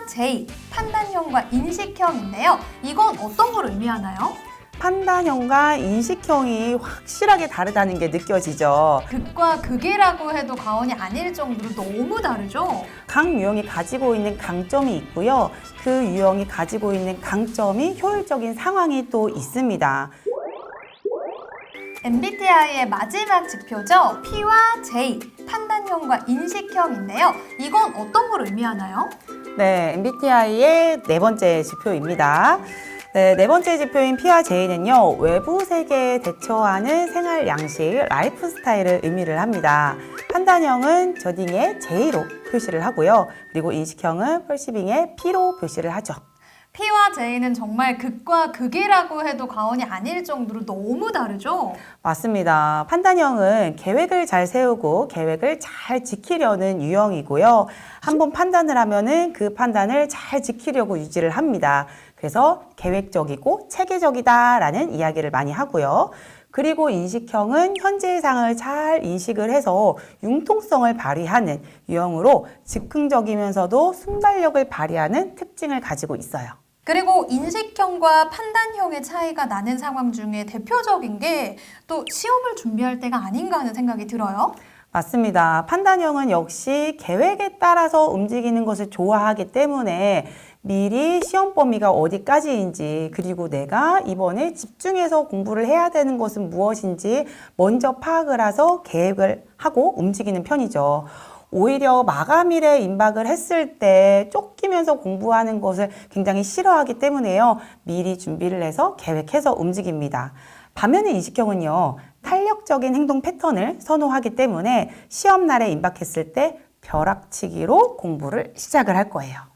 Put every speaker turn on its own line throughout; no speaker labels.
J, 판단형과 인식형인데요. 이건 어떤 걸 의미하나요?
판단형과 인식형이 확실하게 다르다는 게 느껴지죠.
극과 극이라고 해도 과언이 아닐 정도로 너무 다르죠?
각 유형이 가지고 있는 강점이 있고요. 그 유형이 가지고 있는 강점이 효율적인 상황이 또 있습니다.
MBTI의 마지막 지표죠. P와 J, 판단형과 인식형인데요. 이건 어떤 걸 의미하나요?
네, MBTI의 네 번째 지표입니다. 네 번째 지표인 P와 J는요, 외부 세계에 대처하는 생활 양식, 라이프 스타일을 의미를 합니다. 판단형은 저딩의 J로 표시를 하고요. 그리고 인식형은 펄시빙의 P로 표시를 하죠.
P와 J는 정말 극과 극이라고 해도 과언이 아닐 정도로 너무 다르죠?
맞습니다. 판단형은 계획을 잘 세우고 계획을 잘 지키려는 유형이고요. 한번 판단을 하면은 그 판단을 잘 지키려고 유지를 합니다. 그래서 계획적이고 체계적이다라는 이야기를 많이 하고요. 그리고 인식형은 현재의 상황을 잘 인식을 해서 융통성을 발휘하는 유형으로 즉흥적이면서도 순발력을 발휘하는 특징을 가지고 있어요.
그리고 인식형과 판단형의 차이가 나는 상황 중에 대표적인 게 또 시험을 준비할 때가 아닌가 하는 생각이 들어요.
맞습니다. 판단형은 역시 계획에 따라서 움직이는 것을 좋아하기 때문에 미리 시험 범위가 어디까지인지, 그리고 내가 이번에 집중해서 공부를 해야 되는 것은 무엇인지 먼저 파악을 해서 계획을 하고 움직이는 편이죠. 오히려 마감일에 임박을 했을 때 쫓기면서 공부하는 것을 굉장히 싫어하기 때문에요. 미리 준비를 해서 계획해서 움직입니다. 반면에 인식형은요, 탄력적인 행동 패턴을 선호하기 때문에 시험날에 임박했을 때 벼락치기로 공부를 시작을 할 거예요.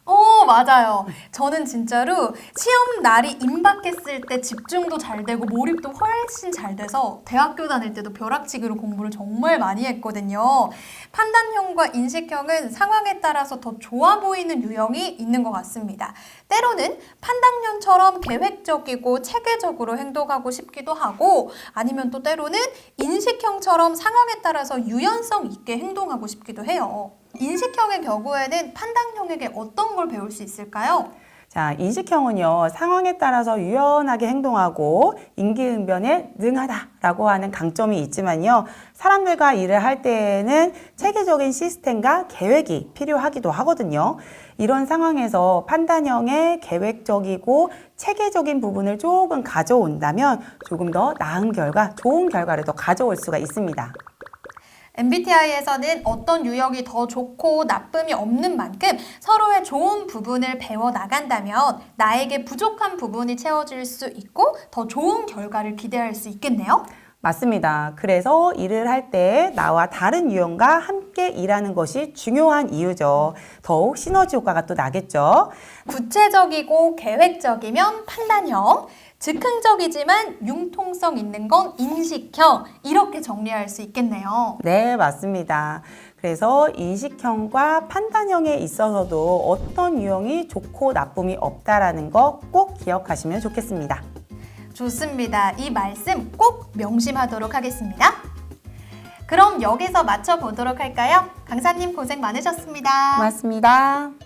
맞아요. 저는 진짜로 시험 날이 임박했을 때 집중도 잘 되고 몰입도 훨씬 잘 돼서 대학교 다닐 때도 벼락치기로 공부를 정말 많이 했거든요. 판단형과 인식형은 상황에 따라서 더 좋아 보이는 유형이 있는 것 같습니다. 때로는 판단형처럼 계획적이고 체계적으로 행동하고 싶기도 하고, 아니면 또 때로는 인식형처럼 상황에 따라서 유연성 있게 행동하고 싶기도 해요. 인식형의 경우에는 판단형에게 어떤 걸 배울 수 있을까요?
자, 인식형은요, 상황에 따라서 유연하게 행동하고 임기응변에 능하다라고 하는 강점이 있지만요, 사람들과 일을 할 때에는 체계적인 시스템과 계획이 필요하기도 하거든요. 이런 상황에서 판단형의 계획적이고 체계적인 부분을 조금 가져온다면 조금 더 나은 결과, 좋은 결과를 더 가져올 수가 있습니다.
MBTI에서는 어떤 유형이 더 좋고 나쁨이 없는 만큼 서로의 좋은 부분을 배워 나간다면 나에게 부족한 부분이 채워질 수 있고 더 좋은 결과를 기대할 수 있겠네요.
맞습니다. 그래서 일을 할 때 나와 다른 유형과 함께 일하는 것이 중요한 이유죠. 더욱 시너지 효과가 또 나겠죠.
구체적이고 계획적이면 판단형, 즉흥적이지만 융통성 있는 건 인식형, 이렇게 정리할 수 있겠네요.
네, 맞습니다. 그래서 인식형과 판단형에 있어서도 어떤 유형이 좋고 나쁨이 없다라는 거 꼭 기억하시면 좋겠습니다.
좋습니다. 이 말씀 꼭 명심하도록 하겠습니다. 그럼 여기서 마쳐보도록 할까요? 강사님 고생 많으셨습니다.
고맙습니다.